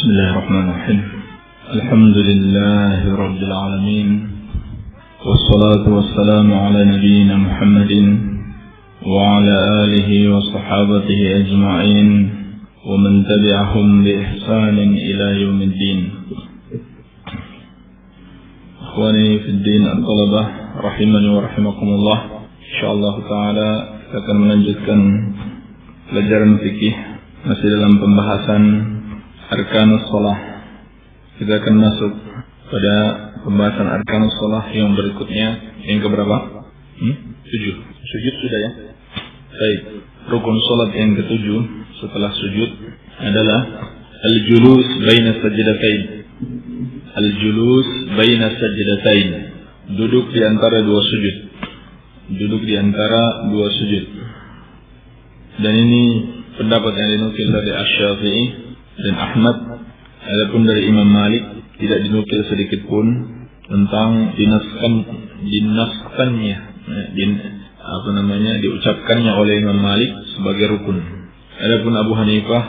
Bismillahirrahmanirrahim. Alhamdulillahi Rabbil Alamin. Wassalatu wassalamu ala nabiyyina Muhammadin wa ala alihi wa sahabatihi ajma'in wa man tabi'ahum bi ihsanin ila yaumiddin. Ikhwani fid din at-talabah rahimani wa rahimakumullah. Insyaallah taala kita akan melanjutkan pelajaran fikih masih dalam pembahasan Arkanus Shalah. Kita akan masuk pada pembahasan Arkanus Shalah yang berikutnya, yang keberapa? 7. Sujud sudah ya? Baik. Rukun salat yang ke-7 setelah sujud adalah al-julus baina sajdatain. Al-julus baina sajdatain. Duduk di antara dua sujud. Duduk di antara dua sujud. Dan ini pendapat yang dinukil dari Asy-Syafi'i dan Ahmad. Adapun dari Imam Malik tidak dinukil sedikit pun tentang diucapkannya oleh Imam Malik sebagai rukun. Adapun Abu Hanifah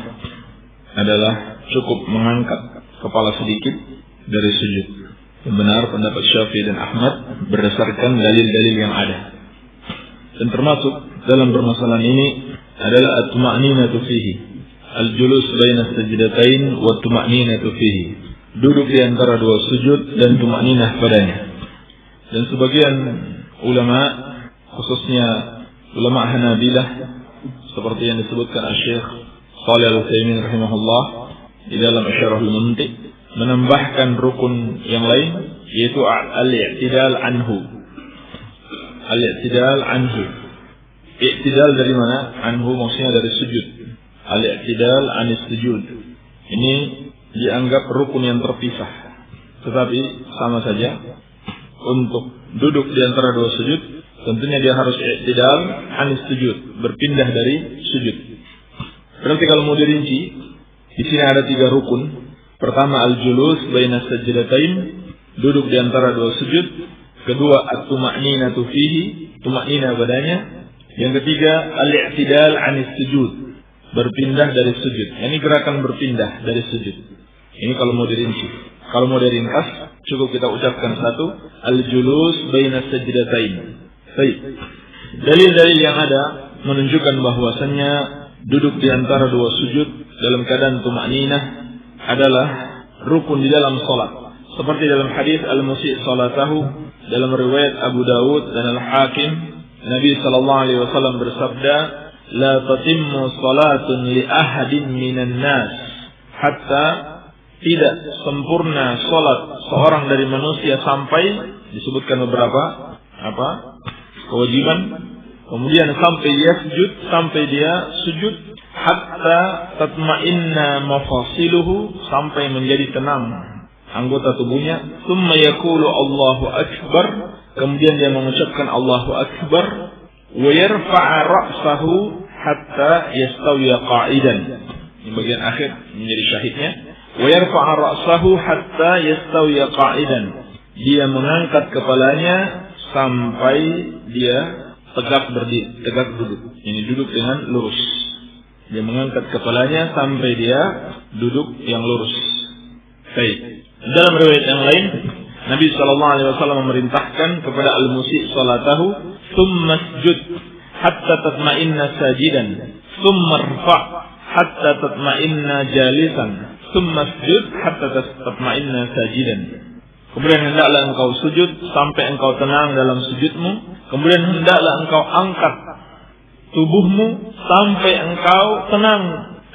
adalah cukup mengangkat kepala sedikit dari sujud. Yang benar pendapat Syafi'i dan Ahmad berdasarkan dalil-dalil yang ada. Dan termasuk dalam permasalahan ini adalah at-tuma'ninatu fihi. Al-julus baina sajdatain wa tuma'ninatu fihi. Duduk di antara dua sujud dan tuma'ninah padanya. Dan sebagian ulama, khususnya ulama Hanabilah, seperti yang disebutkan Syekh Shalih Al-Utsaimin rahimahullah di dalam Syarahul Mumti', menambahkan rukun yang lain, yaitu al-i'tidal anhu. Al-i'tidal anhu. I'tidal dari mana? Anhu maksudnya dari sujud. Al-i'tidal anis sujud. Ini dianggap rukun yang terpisah. Tetapi sama saja untuk duduk di antara dua sujud, tentunya dia harus i'tidal anis sujud, berpindah dari sujud. Berarti kalau mau dirinci, di sini ada 3 rukun. Pertama al-julus baina sajdatain, duduk di antara dua sujud. Kedua at-tuma'ninatu fihi, tuma'ninah padanya. Yang ketiga al-i'tidal anis sujud, berpindah dari sujud. Ini gerakan berpindah dari sujud. Ini kalau mau dirinci. Kalau mau diringkas, cukup kita ucapkan satu, al-julus baina sajdatain. Baik. Dalil-dalil yang ada menunjukkan bahwasannya duduk di antara dua sujud dalam keadaan tuma'ninah adalah rukun di dalam salat. Seperti dalam hadis al-musi' salatahu dalam riwayat Abu Dawud dan Al-Hakim, Nabi sallallahu alaihi wasallam bersabda, "La tatimmu salatun li ahadin minan nas hatta," tidak sempurna salat seorang dari manusia sampai, disebutkan beberapa kewajiban, kemudian sampai dia sujud, hatta tatma'inna mafasiluhu, sampai menjadi tenang anggota tubuhnya, thumma yaqulu Allahu akbar, kemudian dia mengucapkan Allahu akbar, wa yarfa'a ra'sahu hatta yastawiya qa'idan. Ini bagian akhir menjadi syahidnya. Wa yarfa'a ra'sahu hatta yastawiya qa'idan. Dia mengangkat kepalanya sampai dia tegak duduk. Ini duduk dengan lurus. Dia mengangkat kepalanya sampai dia duduk yang lurus. Baik. Dalam riwayat yang lain, Nabi sallallahu alaihi wasallam memerintahkan kepada al-musi' salatahu, "Tsumma sujud hatta tatma'inna sajidan, tsumma irfa' hatta tatma'inna jalisan, tsumma sujud hatta tatma'inna sajidan." Kemudian hendaklah engkau sujud sampai engkau tenang dalam sujudmu, kemudian hendaklah engkau angkat tubuhmu sampai engkau tenang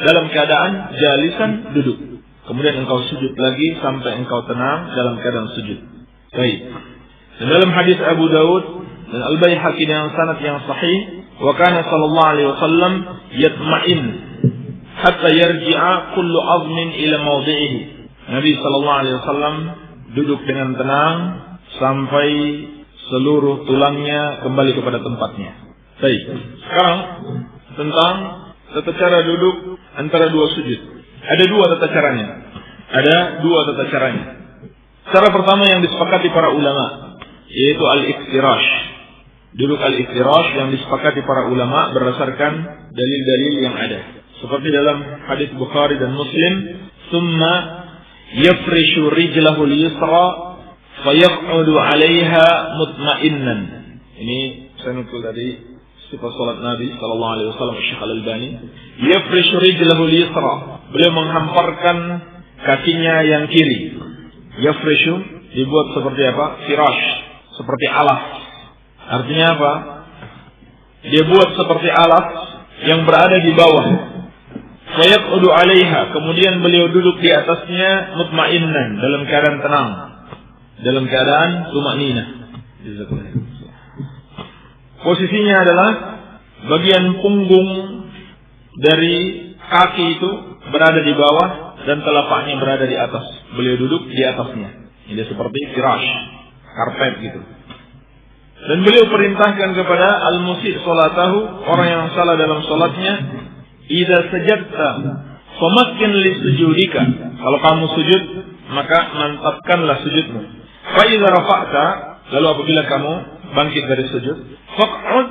dalam keadaan jalisan, duduk. Kemudian engkau sujud lagi sampai engkau tenang dalam keadaan sujud. Baik. Dan dalam hadis Abu Dawud dan Al-Baihaqi dengan sanad yang sahih, wa kana sallallahu alaihi wasallam yatma'in hatta yarji'a kullu 'azmin ila mawdi'ihi. Nabi sallallahu alaihi wasallam duduk dengan tenang sampai seluruh tulangnya kembali kepada tempatnya. Baik. Sekarang tentang tata cara duduk antara dua sujud. Ada dua tata caranya. Cara pertama yang disepakati para ulama, yaitu al-iftirash. Duduk al-iftirash yang disepakati para ulama berdasarkan dalil-dalil yang ada. Seperti dalam hadis Bukhari dan Muslim, thumma yafrishu rijlahu al-yusra fayaq'udu 'alaiha mutma'innan. Ini saya nukil dari sifat salat Nabi sallallahu alaihi wasallam Syekh Al-Albani. Yafrishu rijlahu al-yusra. Beliau menghamparkan kakinya yang kiri. Yafrishu dibuat seperti apa? Firash, seperti alas. Artinya apa? Dia buat seperti alas yang berada di bawah. Fayaq'udu 'alaiha, kemudian beliau duduk di atasnya mutma'innan, dalam keadaan tenang, dalam keadaan tumanninah. Posisinya adalah bagian punggung dari kaki itu berada di bawah dan telapaknya berada di atas. Beliau duduk di atasnya. Ini seperti firash, karpet gitu. Dan beliau perintahkan kepada al-musi' salatahu, orang yang salah dalam salatnya, idza sajadta famakkin li sujudika. Kalau kamu sujud, maka mantapkanlah sujudmu. Fa idza rafa'ta, lalu apabila kamu bangkit dari sujud, faq'ud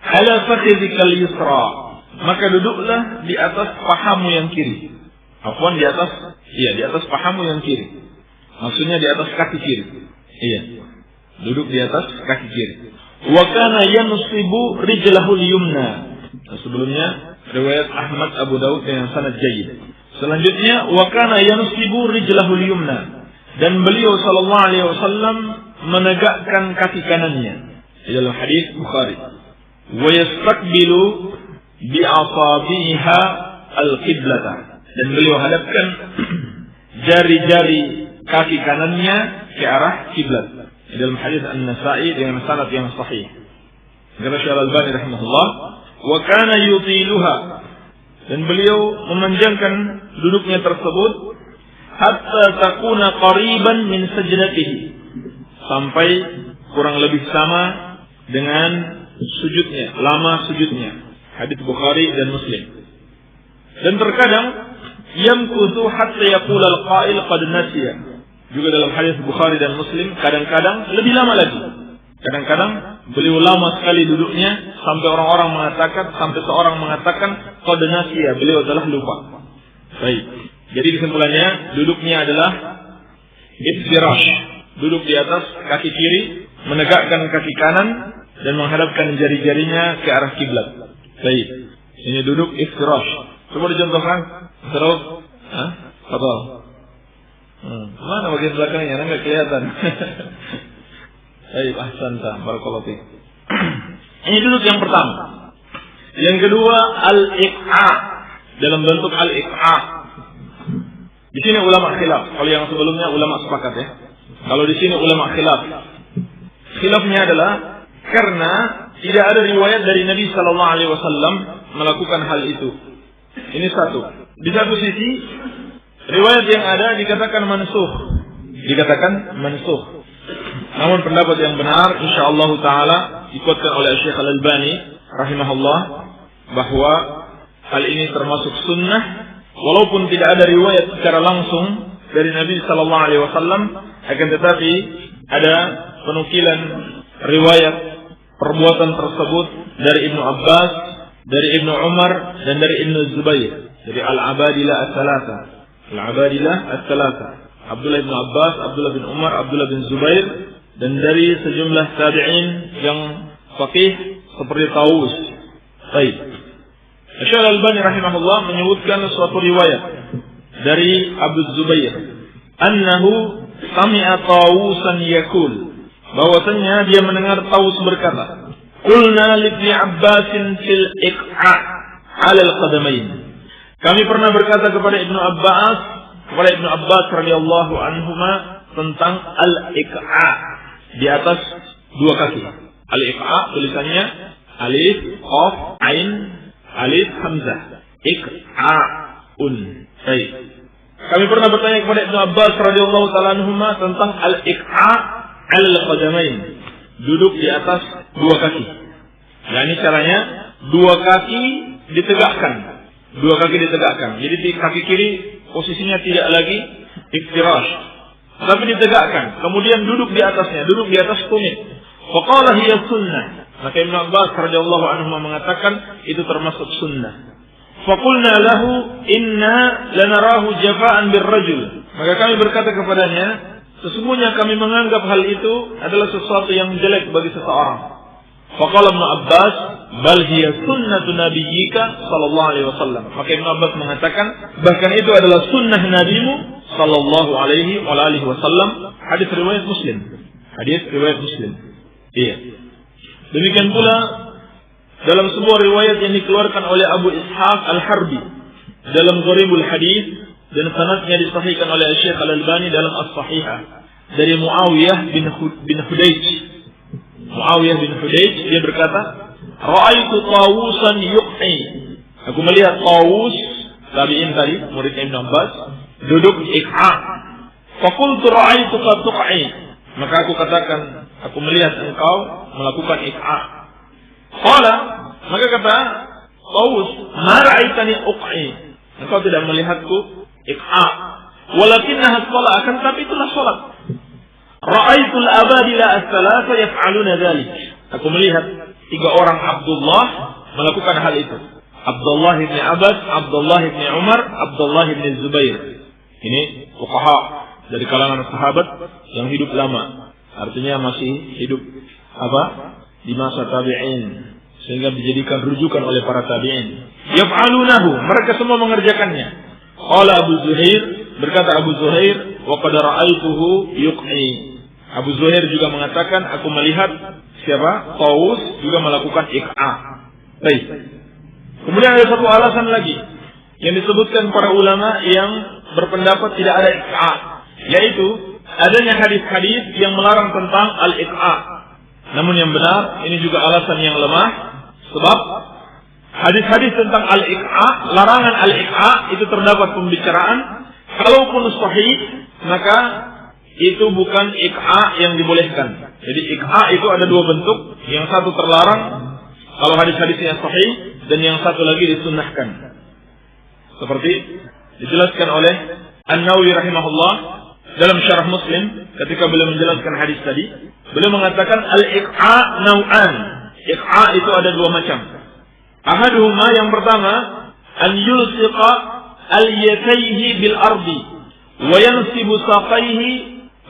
ala fakhidhikal yusra. Maka duduklah di atas pahamu yang kiri. Afwan, di atas pahamu yang kiri. Maksudnya di atas kaki kiri. Iya. Duduk di atas kaki kiri. Wa kana yansibu rijlahul yumna. Sebelumnya riwayat Ahmad, Abu Daud dengan sanad jayyid. Selanjutnya wa kana yansibu rijlahul yumna. Dan beliau sallallahu alaihi wasallam menegakkan kaki kanannya. Di dalam hadis Bukhari. Wa yastaqbilu bi asabiha al-qiblata. Dan beliau hadapkan jari-jari kaki kanannya ke arah kiblat. Dalam hadis An-Nasa'i dengan sanad yang sahih. Kata Syekh Al-Albani rahimahullah, wa kana yutiluha, dan beliau memanjangkan duduknya tersebut hatta takuna qariban min sajdatihi, sampai kurang lebih sama dengan sujudnya, lama sujudnya. Hadis Bukhari dan Muslim. Dan terkadang yamkuthu hatta yaqula al-qa'il qad nasiya. Juga dalam hadis Bukhari dan Muslim, kadang-kadang lebih lama lagi. Kadang-kadang beliau lama sekali duduknya sampai seorang mengatakan qad nasiya, beliau telah lupa. Baik. Jadi kesimpulannya, duduknya adalah iftirash, duduk di atas kaki kiri, menegakkan kaki kanan dan menghadapkan jari-jarinya ke arah kiblat. Baik. Ini duduk iftirash. Coba dicontohkan. Terus, Fadhal. Mana bagian belakangnya? Nggak kelihatan. Baik, ahsanta, barakallahu fiik. Ini duduk yang pertama. Yang kedua, al-iq'a, dalam bentuk al-iq'a. Di sini ulama khilaf. Kalau yang sebelumnya ulama sepakat ya. Kalau di sini ulama khilaf. Khilafnya adalah karena tidak ada riwayat dari Nabi sallallahu alaihi wasallam melakukan hal itu. Ini satu. Di satu sisi riwayat yang ada dikatakan mansukh. Namun pendapat yang benar insyaallah taala dikuatkan oleh Syekh Al-Albani rahimahullah bahwa hal ini termasuk sunnah walaupun tidak ada riwayat secara langsung dari Nabi sallallahu alaihi wasallam, akan tetapi ada penukilan riwayat perbuatan tersebut dari Ibnu Abbas, dari Ibnu Umar dan dari Ibnu Zubair, dari al-abadilah as-salasa. Al-abadilah as-salasa, Abdullah bin Abbas, Abdullah bin Umar, Abdullah bin Zubair, dan dari sejumlah tabi'in yang faqih seperti Tawus. Baik. Syekh Al-Albani rahimahullah menyebutkan suatu riwayat dari Abu Zubair, annahu sami'a Tawusan yaqul, bahwasanya dia mendengar Tawus berkata, qulna li Ibnu Abbasin fil iq'a 'ala al-qadamain. Kami pernah berkata kepada Ibnu Abbas radhiyallahu anhuma tentang al-iq'a, di atas dua kaki. Al-iq'a tulisannya alif, qaf, ain, alif, hamzah. Iq'a'un. Baik. Kami pernah bertanya kepada Ibnu Abbas radhiyallahu taala anhuma tentang al-iq'a 'ala al-qadamain, duduk di atas dua kaki. Nah, ini caranya dua kaki ditegakkan. Jadi di kaki kiri posisinya tidak lagi iftirash, tapi ditegakkan. Kemudian duduk di atasnya, duduk di atas tumit. Faqala hiya sunnah. Maka Ibnu Abbas radhiyallahu anhu mengatakan itu termasuk sunnah. Faqulna lahu inna lanarahu jafa'an birrajul. Maka kami berkata kepadanya, sesungguhnya kami menganggap hal itu adalah sesuatu yang jelek bagi seseorang. Faqala Ibnu Abbas, bal hiya sunnatu nabiyyika sallallahu alaihi wasallam. Maka Ibnu Abbas mengatakan, bahkan itu adalah sunnah nabimu sallallahu alaihi wasallam. Hadis riwayat Muslim. Hadis riwayat Muslim. Iya. Demikian pula dalam sebuah riwayat yang dikeluarkan oleh Abu Ishaq Al-Harbi dalam Gharibul Hadis dan sanadnya disahihkan oleh Syekh Al-Albani dalam As-Sahihah dari Muawiyah bin Hudayj. Muawiyah bin Hudayj dia berkata, "Ra'aitu Tawusan yuqi." Aku melihat Tawus tabi'in tadi, murid Ibnu Abbas, duduk iq'a. Faqultu ra'aituka tuq'i. Maka aku katakan, aku melihat engkau melakukan iq'a. Qala, maka kata Tawus, "Ma ra'aitani uq'i." Engkau tidak melihatku iq'a. Walakinnaha shalah, akan tapi itulah salat. Ra'aitul abadila as-salasa yaf'aluna dzalik. Aku melihat 3 orang Abdullah melakukan hal itu. Abdullah bin Abbas, Abdullah bin Umar, Abdullah bin Zubair. Ini fuqaha dari kalangan sahabat yang hidup lama. Artinya masih hidup di masa tabi'in, sehingga dijadikan rujukan oleh para tabi'in. Yaf'alunahu, mereka semua mengerjakannya. Qala Abu Zuhair, berkata Abu Zuhair, wa qad ra'aituhu yuq'i. Abu Zuhair juga mengatakan, aku melihat siapa? Tawus juga melakukan iq'a. Baik. Kemudian ada satu alasan lagi yang disebutkan para ulama yang berpendapat tidak ada iq'a, yaitu adanya hadis-hadis yang melarang tentang al-iq'a. Namun yang benar, ini juga alasan yang lemah, sebab hadis-hadis tentang al-iq'a, larangan al-iq'a itu terdapat pembicaraan. Kalaupun sahih, maka itu bukan iq'a yang dibolehkan. Jadi iq'a itu ada 2 bentuk. Yang satu terlarang kalau hadis-hadisnya sahih, dan yang satu lagi disunnahkan. Seperti dijelaskan oleh An-Nawawi rahimahullah dalam Syarah Muslim ketika beliau menjelaskan hadis tadi, beliau mengatakan al-iq'a naw'an. Iq'a itu ada 2 macam. Ahaduhuma, yang pertama, an yulsiqa al-yatayhi bil ardi wa yansibu saqayhi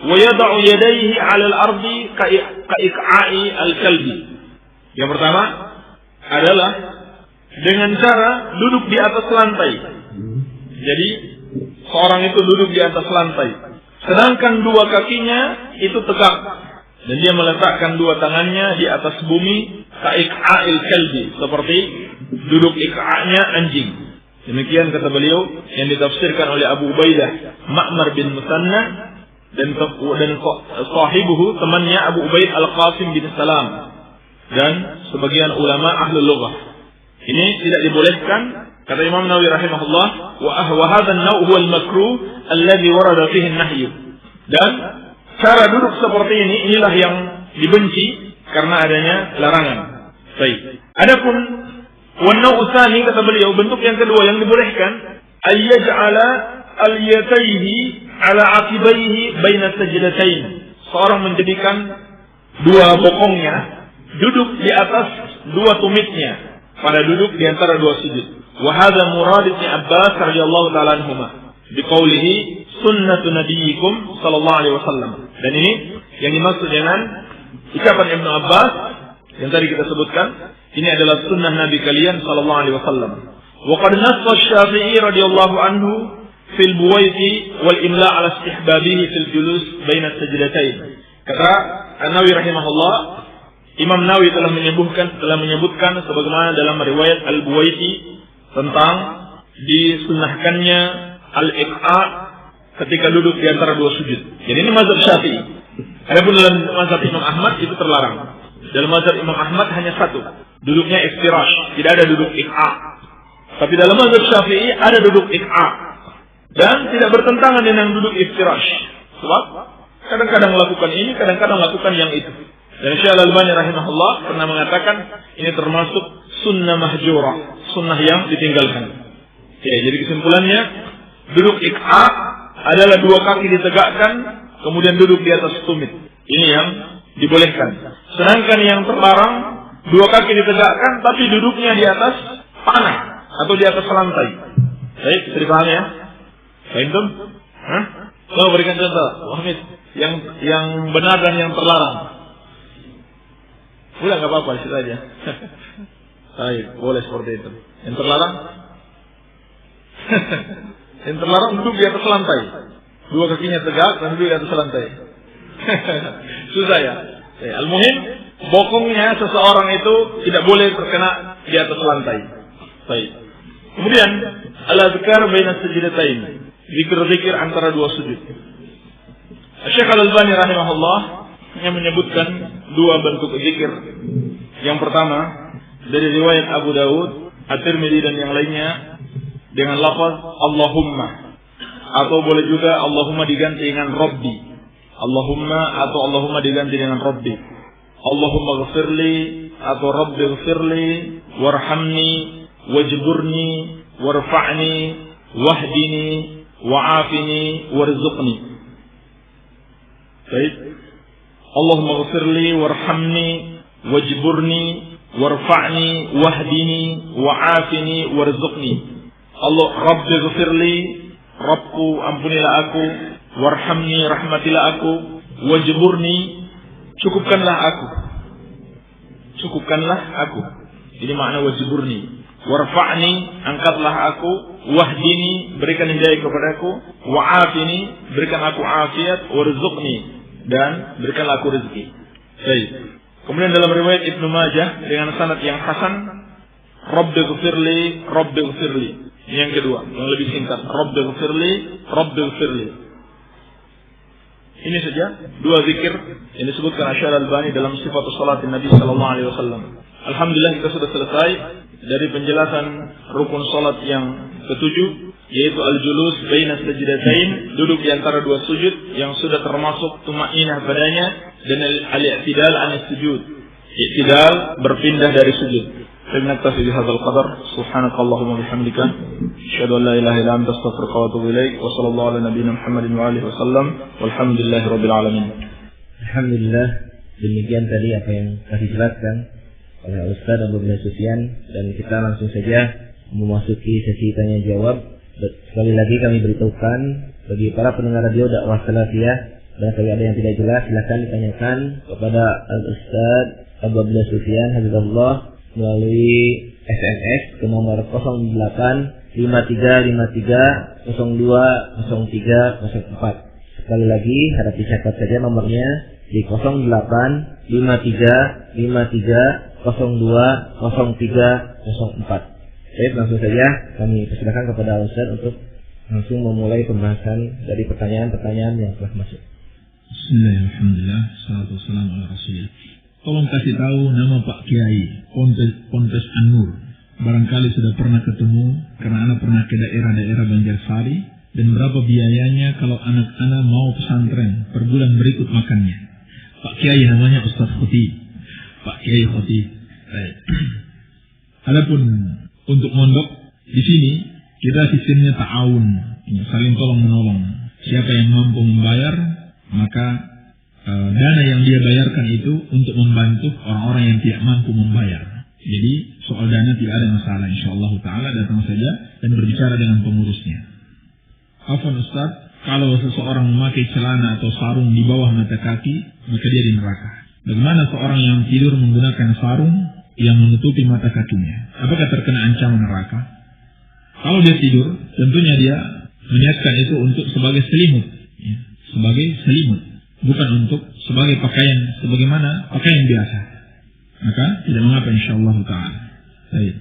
wa yad'u yadayhi 'ala al-ardi ka iq'a'i al-kalbi. Yang pertama adalah dengan cara duduk di atas lantai. Jadi seorang itu duduk di atas lantai, sedangkan 2 kakinya itu tegak, dan dia meletakkan 2 tangannya di atas bumi ka iq'a'il kalbi, seperti duduk iq'a'nya anjing. Demikian kata beliau yang ditafsirkan oleh Abu Ubaidah Ma'mar bin Musanna dan sahibuhu, temannya Abu Ubaid Al-Qasim bin Salam, dan sebagian ulama ahli lughah. Ini tidak dibolehkan, kata Imam Nawawi rahimahullah, wa hadha an-naw' huwa al-makruh alladhi warada fihi an-nahy. Dan cara duduk seperti ini, inilah yang dibenci karena adanya larangan. Baik. Adapun wan-naw' tsani, kata beliau, bentuk yang kedua yang dibolehkan, ayyaj'ala al-yatayhi ala 'aqibaihi baina sajdatain. Seorang menjadikan 2 bokongnya duduk di atas 2 tumitnya pada duduk di antara 2 sujud. Wa hadza murad Ibnu Abbas radhiyallahu ta'ala anhuma biqaulihi sunnatu nabiyyikum sallallahu alaihi wasallam. Dan ini yang dimaksud dengan ucapan Ibnu Abbas yang tadi kita sebutkan, ini adalah sunnah Nabi kalian sallallahu alaihi wasallam. Wa qad nassa Asy-Syafi'i radhiyallahu anhu fil buwaiti wal imla' ala istihbabihi fil julus baina sajdatain. Kata An-Nawawi rahimahullah, Imam Nawawi telah menyebutkan sebagaimana dalam riwayat Al-Buwaiti tentang disunnahkannya al-iq'a ketika duduk di antara 2 sujud. Jadi ini mazhab Syafi'i. Adapun dalam mazhab Imam Ahmad itu terlarang. Dalam mazhab Imam Ahmad hanya 1, duduknya iftirash, tidak ada duduk iq'a. Tapi dalam mazhab Syafi'i ada duduk iq'a, dan tidak bertentangan dengan duduk iftirash. Sebab kadang-kadang melakukan ini, kadang-kadang melakukan yang itu. Dan Syekh Al-Albani rahimahullah pernah mengatakan ini termasuk sunnah mahjurah, sunnah yang ditinggalkan. Ya, jadi kesimpulannya, duduk iq'a adalah 2 kaki ditegakkan, kemudian duduk di atas tumit. Ini yang dibolehkan. Sedangkan yang terlarang, 2 kaki ditegakkan tapi duduknya di atas tanah atau di atas lantai. Baik, bisa dipahami ya? Baik, Tum? Coba berikan contoh, Hamid, yang benar dan yang terlarang. Udah nggak apa-apa, situ aja. Baik, boleh seperti itu. Yang terlarang? Yang terlarang duduk di atas lantai. Dua kakinya tegak dan duduk di atas lantai. Susah ya? Al-muhim, bokongnya seseorang itu tidak boleh terkena di atas lantai. Baik. Kemudian al-azkar baina sajdatain, zikir-zikir antara dua sujud. Syekh Al-Albani rahimahullah yang menyebutkan dua bentuk zikir. Yang pertama dari riwayat Abu Dawud, At-Tirmidzi dan yang lainnya dengan lafaz Allahumma, atau boleh juga Allahumma diganti dengan Rabbi. Allahumma atau Allahumma diganti dengan Rabbi. Allahumma ghfirli atau Rabbi ghfirli warhamni wajburni warfa'ni wahdini wa'afini warzuqni. Baik. Allahumma ghfirli warhamni wajburni warfa'ni wahdini wa'afini warzuqni. Allah Rabbi ghfirli, Rabbku ampunilah aku, warhamni rahmatilah aku, wajburni cukupkanlah aku. Cukupkanlah aku. Ini makna wajburni. Warfa'ni angkatlah aku, wahdini berikan hidayah kepadaku, wa'afini berikan aku afiat, warzuqni dan berikanlah aku rezeki. Baik. Kemudian dalam riwayat Ibnu Majah dengan sanad yang hasan, Rabbi ghfirli, Rabbi ghfirli. Yang kedua, yang lebih singkat, Rabbi ghfirli, Rabbi ghfirli. Ini saja dua zikir yang disebutkan Syekh Al-Albani dalam Sifatus Salatin Nabi sallallahu alaihi wasallam. Alhamdulillah kita sudah selesai dari penjelasan rukun salat yang ketujuh, yaitu al-julus baina sajdatain, duduk di antara dua sujud yang sudah termasuk tumainah padanya, dan al-i'tidal anis sujud, i'tidal berpindah dari sujud. فلنكتفي بهذا القدر سبحانك اللهم وبحمدك أشهد أن لا إله إلا أنت أستغفرك وأتوب إليك وصلى الله على نبينا محمد وآله وسلم والحمد لله رب العالمين. Alhamdulillah, demikian tadi apa yang telah dijelaskan oleh Ustaz Abu Bilal Sufyan, dan kita langsung saja memasuki sesi tanya jawab. Sekali lagi kami beritahukan bagi para pendengar radio dakwah salafiyah, barangkali ada yang tidak jelas silakan ditanyakan kepada Al-Ustaz Abu Bilal Sufyan hafizahullah melalui SMS ke nomor 085353020304. Sekali lagi harap dicatat saja nomornya di 085353020304. Baik, langsung saja kami persilakan kepada Ustaz untuk langsung memulai pembahasan dari pertanyaan-pertanyaan yang telah masuk. Bismillahirrahmanirrahim. Salatu wassalamu ala Rasulillah. Tolong kasih tahu nama Pak Kiai Pontes An-Nur. Barangkali sudah pernah ketemu karena anak pernah ke daerah-daerah Banjarsari, dan berapa biayanya kalau anak-anak mau pesantren per bulan berikut makannya. Pak Kiai namanya Ustaz Khotib. Pak Kiai Khotib. Adapun untuk mondok di sini kita sistemnya ta'awun, saling tolong menolong. Siapa yang mampu membayar, maka dana yang dia bayarkan itu untuk membantu orang-orang yang tidak mampu membayar. Jadi soal dana tidak ada masalah, insyaallah ta'ala datang saja dan berbicara dengan pengurusnya. Afwan Ustaz, kalau seseorang memakai celana atau sarung di bawah mata kaki, maka dia di neraka. Bagaimana seorang yang tidur menggunakan sarung yang menutupi mata kakinya? Apakah terkena ancaman neraka? Kalau dia tidur, tentunya dia meniatkan itu untuk sebagai selimut, ya, sebagai selimut, bukan untuk sebagai pakaian sebagaimana pakaian biasa. Maka tidak mengapa insyaallah ta'ala. Baik.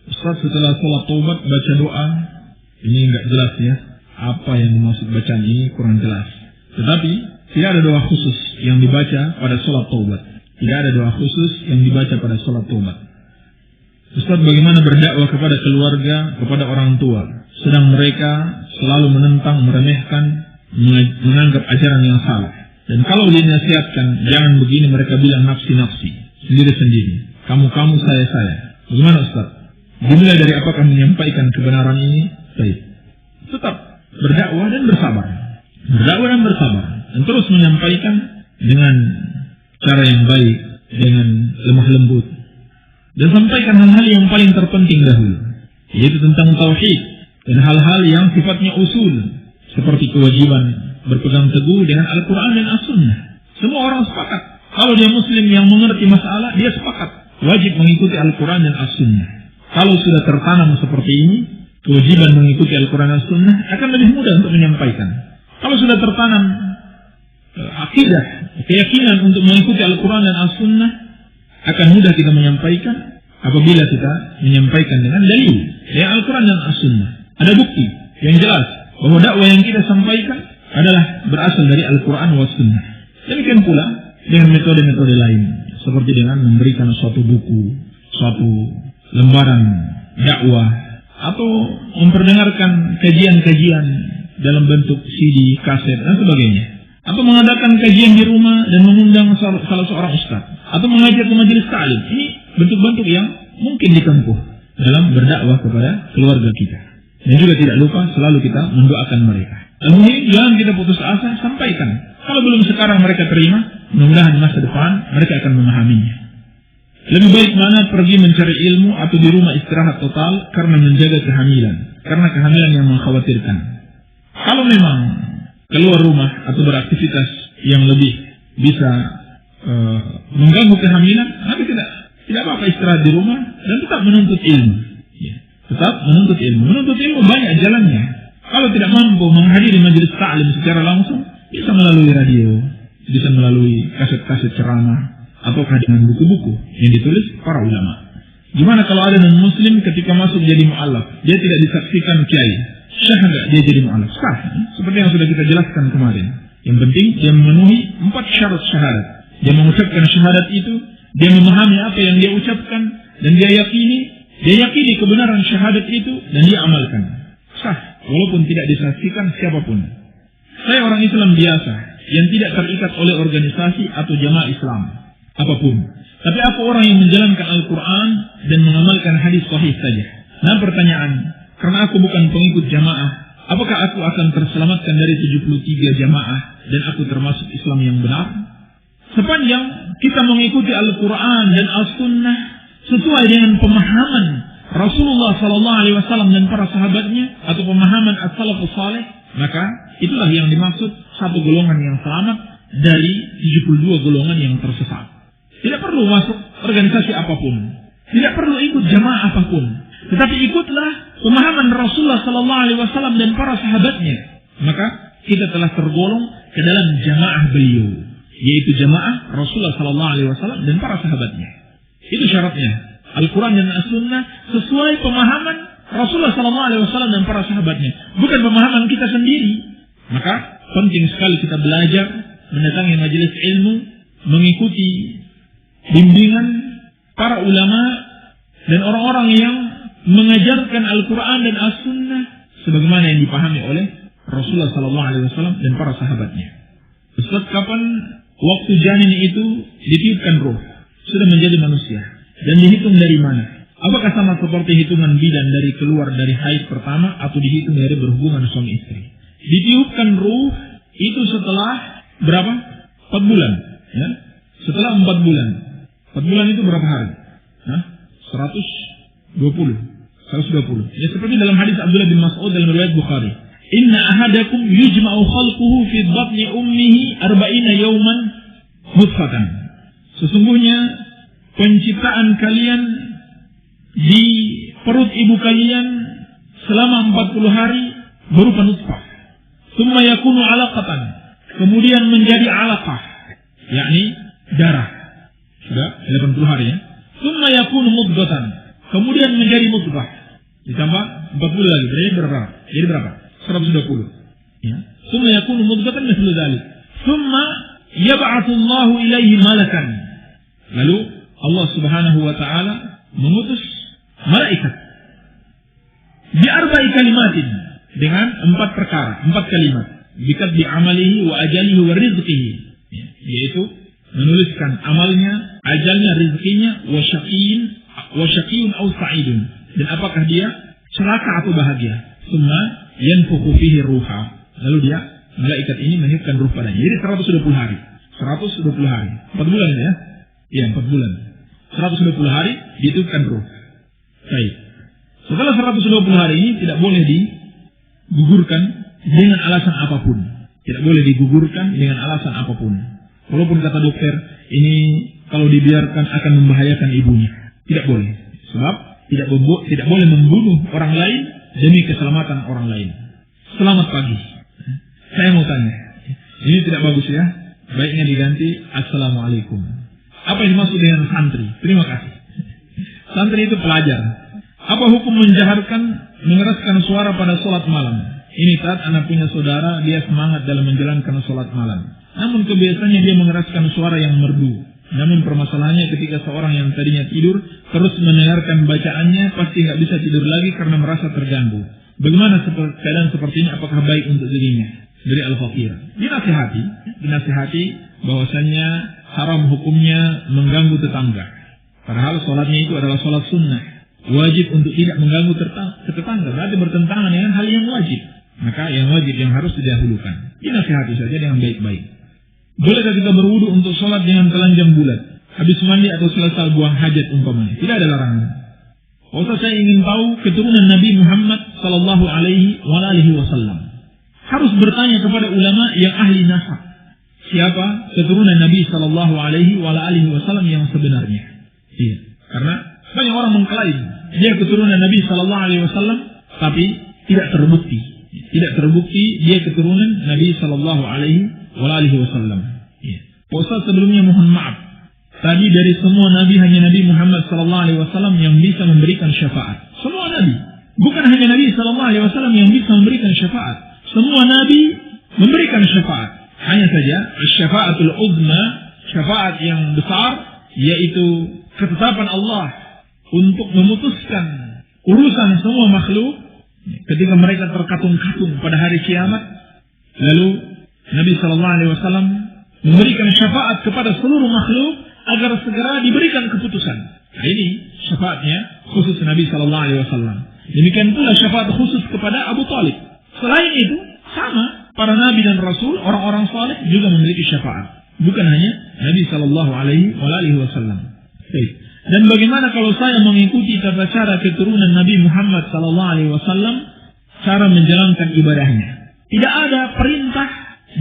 Ustaz, setelah salat taubat baca doa, ini enggak jelas ya. Apa yang dimaksud bacaan ini kurang jelas. Tetapi tidak ada doa khusus yang dibaca pada salat taubat. Tidak ada doa khusus yang dibaca pada salat taubat. Ustaz, bagaimana berdakwah kepada keluarga, kepada orang tua, sedang mereka selalu menentang, meremehkan, menganggap ajaran yang salah. Dan kalau dinasihatkan, jangan begini, mereka bilang nafsi-nafsi, sendiri-sendiri, kamu-kamu, saya-saya. Bagaimana Ustaz? Dimulai dari apakah menyampaikan kebenaran ini? Baik. Tetap berdakwah dan bersabar. Berdakwah dan bersabar. Dan terus menyampaikan dengan cara yang baik, dengan lemah lembut. Dan sampaikan hal-hal yang paling terpenting dahulu. yaitu tentang tauhid dan hal-hal yang sifatnya usul, seperti kewajiban berpegang teguh dengan Al-Quran dan As-Sunnah. Semua orang sepakat. Kalau dia muslim yang mengerti masalah, dia sepakat wajib mengikuti Al-Quran dan As-Sunnah. Kalau sudah tertanam seperti ini, kewajiban mengikuti Al-Quran dan As-Sunnah akan lebih mudah untuk menyampaikan. Kalau sudah tertanam akidah, keyakinan untuk mengikuti Al-Quran dan As-Sunnah, akan mudah kita menyampaikan apabila kita menyampaikan dengan dalil ya Al-Quran dan As-Sunnah. Ada bukti yang jelas bahwa dakwah yang kita sampaikan adalah berasal dari Al-Quran dan Sunnah. Demikian pula dengan metode-metode lain, seperti dengan memberikan suatu buku, suatu lembaran dakwah, atau memperdengarkan kajian-kajian dalam bentuk CD, kaset, dan sebagainya. Atau mengadakan kajian di rumah dan mengundang salah seorang ustaz, atau mengajar ke majelis ta'lim. Ini bentuk-bentuk yang mungkin ditempuh dalam berdakwah kepada keluarga kita. Dan juga tidak lupa selalu kita mendoakan mereka. Almuhim, jangan kita putus asa, sampaikan. Kalau belum sekarang mereka terima, mudah-mudahan masa depan mereka akan memahaminya. Lebih baik mana pergi mencari ilmu atau di rumah istirahat total karena menjaga kehamilan. Karena kehamilan yang mengkhawatirkan. Kalau memang keluar rumah atau beraktivitas yang lebih bisa mengganggu kehamilan, nanti tidak apa-apa istirahat di rumah dan tetap menuntut ilmu. Ya, tetap menuntut ilmu. Menuntut ilmu banyak jalannya. Kalau tidak mampu menghadiri majelis ta'lim secara langsung, bisa melalui radio, bisa melalui kaset-kaset ceramah, atau dengan buku-buku yang ditulis para ulama. Gimana kalau ada non-muslim ketika masuk jadi mu'allaf, dia tidak disaksikan kiai, sah enggak dia jadi mu'allaf? Sah, seperti yang sudah kita jelaskan kemarin. Yang penting dia memenuhi 4 syarat syahadat. Dia mengucapkan syahadat itu, dia memahami apa yang dia ucapkan, dan dia yakini kebenaran syahadat itu, dan dia amalkan. Sah, walaupun tidak disaksikan siapapun. Saya orang Islam biasa, yang tidak terikat oleh organisasi atau jamaah Islam, apapun. Tapi aku orang yang menjalankan Al-Quran dan mengamalkan hadis sahih saja. Nah pertanyaan, karena aku bukan pengikut jamaah, apakah aku akan terselamatkan dari 73 jamaah dan aku termasuk Islam yang benar? Sepanjang kita mengikuti Al-Quran dan As-Sunnah sesuai dengan pemahaman Rasulullah SAW dan para sahabatnya, atau pemahaman As-Salafus Saleh, maka itulah yang dimaksud satu golongan yang selamat dari 72 golongan yang tersesat. Tidak perlu masuk organisasi apapun, tidak perlu ikut jamaah apapun, tetapi ikutlah pemahaman Rasulullah SAW dan para sahabatnya. Maka kita telah tergolong ke dalam jamaah beliau, yaitu jamaah Rasulullah SAW dan para sahabatnya. Itu syaratnya. Al-Quran dan As-Sunnah sesuai pemahaman Rasulullah SAW dan para sahabatnya, bukan pemahaman kita sendiri. Maka penting sekali kita belajar, mendatangi majelis ilmu, mengikuti bimbingan para ulama dan orang-orang yang mengajarkan Al-Quran dan As-Sunnah sebagaimana yang dipahami oleh Rasulullah SAW dan para sahabatnya. Ustaz, kapan waktu janin itu ditiupkan ruh, sudah menjadi manusia, dan dihitung dari mana? Apakah sama seperti hitungan bidan dari keluar dari haid pertama, atau dihitung dari berhubungan suami istri? Ditiupkan ruh itu setelah berapa? 4 bulan. Ya? Setelah 4 bulan. 4 bulan itu berapa hari? 120. Ya, seperti dalam hadis Abdullah bin Mas'ud dalam riwayat Bukhari. Inna ahadakum yujma'u khalquhu fi batni ummihi 40 yawman nutfatan. Sesungguhnya penciptaan kalian di perut ibu kalian selama 40 hari berupa nutfah. Tsumma yakunu 'alaqatan. Kemudian menjadi 'alaqah, yakni darah. Sudah 80 hari ya. Tsumma yakunu mudghatan. Kemudian menjadi mudghah. Ditambah 40 lagi. Jadi berapa? 120. Ya. Tsumma yakunu mudghatan mithlu dzalik. Tsumma yab'atsu Allahu ilaihi malakan. Lalu Allah Subhanahu wa taala mengutus malaikat bi arba'i kalimatin, dengan 4 perkara, 4 kalimat. Bikat bi amalihi wa ajalihi wa rizqihi. Ya, yaitu menuliskan amalnya, ajalnya, rizkinya, wa syaqiyun aw sa'idun, dan apakah dia celaka atau bahagia. Tsumma yanfukhu fihi ruha. Lalu dia, malaikat ini meniupkan ruh padanya. Jadi 120 hari. 120 hari. 4 bulan ya? Iya, 4 bulan. 120 hari ditiupkan ruh. Baik. Setelah 120 hari ini tidak boleh digugurkan dengan alasan apapun. Tidak boleh digugurkan dengan alasan apapun. Walaupun kata dokter, ini kalau dibiarkan akan membahayakan ibunya. Tidak boleh. Sebab tidak boleh membunuh orang lain demi keselamatan orang lain. Selamat pagi. Saya mau tanya. Ini tidak bagus ya. Baiknya diganti Assalamualaikum. Apa yang dimaksud dengan santri? Terima kasih. Santri itu pelajar. Apa hukum mengeraskan suara pada sholat malam? Ini saat anak punya saudara, dia semangat dalam menjalankan sholat malam. Namun kebiasaannya dia mengeraskan suara yang merdu. Namun permasalahannya ketika seorang yang tadinya tidur terus mendengarkan bacaannya, pasti nggak bisa tidur lagi karena merasa terganggu. Bagaimana keadaan seperti ini? Apakah baik untuk dirinya? Dari Al-Faqir. Dinasihati bahwasannya haram hukumnya mengganggu tetangga. Padahal sholatnya itu adalah sholat sunnah. Wajib untuk tidak mengganggu tetangga. Berarti bertentangan dengan hal yang wajib. Maka yang wajib yang harus didahulukan. Dinasihati saja dengan baik-baik. Bolehkah kita berwudu untuk sholat dengan telanjang bulat? Habis mandi atau selesai buang hajat umpamanya? Tidak ada larangan. Ustaz, saya ingin tahu keturunan Nabi Muhammad sallallahu alaihi wasallam. Harus bertanya kepada ulama yang ahli nasab. Siapa keturunan Nabi sallallahu alaihi wasallam yang sebenarnya? Iya. Karena banyak orang mengklaim dia keturunan Nabi sallallahu alaihi wasallam, tapi tidak terbukti. Tidak terbukti dia keturunan Nabi sallallahu alaihi wasallam. Iya. Ustaz, sebelumnya mohon maaf. Tadi dari semua nabi hanya Nabi Muhammad sallallahu alaihi wasallam yang bisa memberikan syafaat. Semua nabi, bukan hanya Nabi sallallahu alaihi wasallam yang bisa memberikan syafaat. Semua nabi memberikan syafaat. Hanya saja syafaatul uzma, syafaat yang besar, yaitu ketetapan Allah untuk memutuskan urusan semua makhluk ketika mereka terkatung-katung pada hari kiamat. Lalu Nabi sallallahu alaihi wasallam memberikan syafaat kepada seluruh makhluk agar segera diberikan keputusan. Nah, ini syafaatnya khusus Nabi sallallahu alaihi wasallam. Demikian pula syafaat khusus kepada Abu Talib. Selain itu, sama para nabi dan rasul, orang-orang saleh juga memiliki syafaat. Bukan hanya Nabi sallallahu alaihi wasallam. Dan bagaimana kalau saya mengikuti tata cara keturunan Nabi Muhammad sallallahu alaihi wasallam cara menjalankan ibadahnya? Tidak ada perintah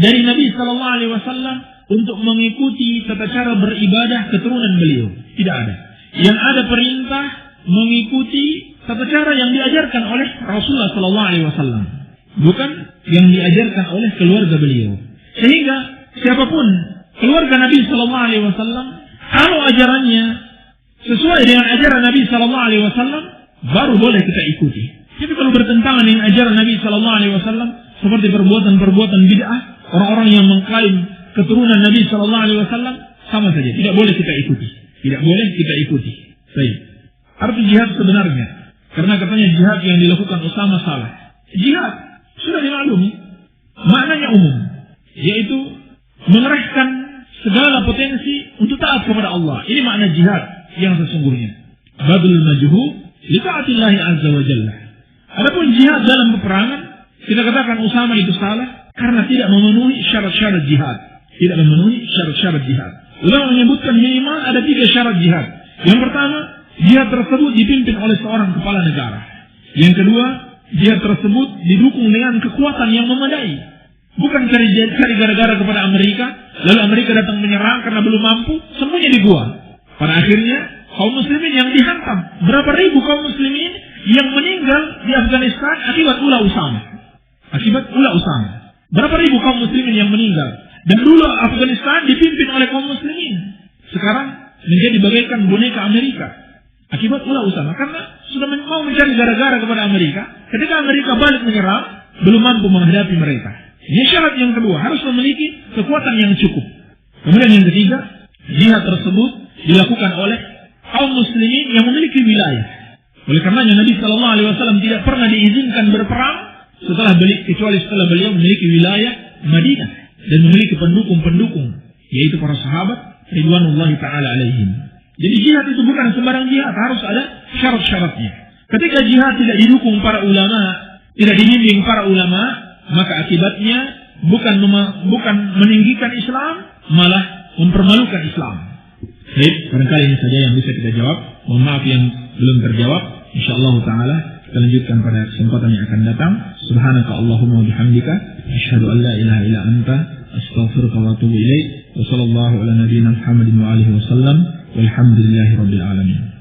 dari Nabi sallallahu alaihi wasallam untuk mengikuti tata cara beribadah keturunan beliau. Tidak ada. Yang ada perintah mengikuti tata cara yang diajarkan oleh Rasulullah sallallahu alaihi wasallam, bukan yang diajarkan oleh keluarga beliau. Sehingga siapapun keluarga Nabi sallallahu alaihi wasallam, kalau ajarannya sesuai dengan ajaran Nabi sallallahu alaihi wasallam, baru boleh kita ikuti. Tapi kalau bertentangan dengan ajaran Nabi sallallahu alaihi wasallam, seperti perbuatan-perbuatan bid'ah, orang-orang yang mengklaim keturunan Nabi sallallahu alaihi wasallam, sama saja, tidak boleh kita ikuti. Tidak boleh kita ikuti. Baik. Arti jihad sebenarnya, karena katanya jihad yang dilakukan Usama salah. Jihad sudah dimaklumi, maknanya umum, yaitu mengerahkan segala potensi untuk taat kepada Allah. Ini makna jihad yang sesungguhnya. Badlul majhud li ta'atillahi azza wa jalla. Adapun jihad dalam peperangan, kita katakan Usama itu salah karena tidak memenuhi syarat-syarat jihad. Tidak memenuhi syarat-syarat jihad. Ulama menyebutkan minimal ada 3 syarat jihad. Yang pertama, jihad tersebut dipimpin oleh seorang kepala negara. Yang kedua, jihad tersebut didukung dengan kekuatan yang memadai. Bukan cari gara-gara kepada Amerika, lalu Amerika datang menyerang karena belum mampu, semuanya dibuang. Pada akhirnya, kaum muslimin yang dihantam. Berapa ribu kaum muslimin yang meninggal di Afghanistan akibat ulah Usama. Akibat ulah Usama. Berapa ribu kaum muslimin yang meninggal. Dan dulu Afghanistan dipimpin oleh kaum muslimin. Sekarang menjadi bagaikan boneka Amerika. Akibat ulah Usama. Karena sudah mau mencari gara-gara kepada Amerika. Ketika Amerika balik menyerang, belum mampu menghadapi mereka. Ini syarat yang kedua. Harus memiliki kekuatan yang cukup. Kemudian yang ketiga, jihad tersebut dilakukan oleh kaum muslimin yang memiliki wilayah. Oleh karenanya Nabi SAW tidak pernah diizinkan berperang kecuali setelah beliau memiliki wilayah Madinah dan memiliki pendukung-pendukung, yaitu para sahabat ridwanullahi ta'ala alaihim. Jadi jihad itu bukan sembarang jihad, harus ada syarat-syaratnya. Ketika jihad tidak didukung para ulama, tidak dibimbing para ulama, maka akibatnya bukan meninggikan Islam, malah mempermalukan Islam. Baik, barangkali ini saja yang bisa kita jawab. Mohon maaf yang belum terjawab. Insyaallah ta'ala kita lanjutkan pada kesempatan yang akan datang. Subhanaka Allahumma wa bihamdika asyhadu an la ilaha illa anta astaghfiruka wa atubu ilaik. Wa sallallahu ala nabiyyina Muhammadin wa alihi wasallam. Walhamdulillahi rabbil alamin.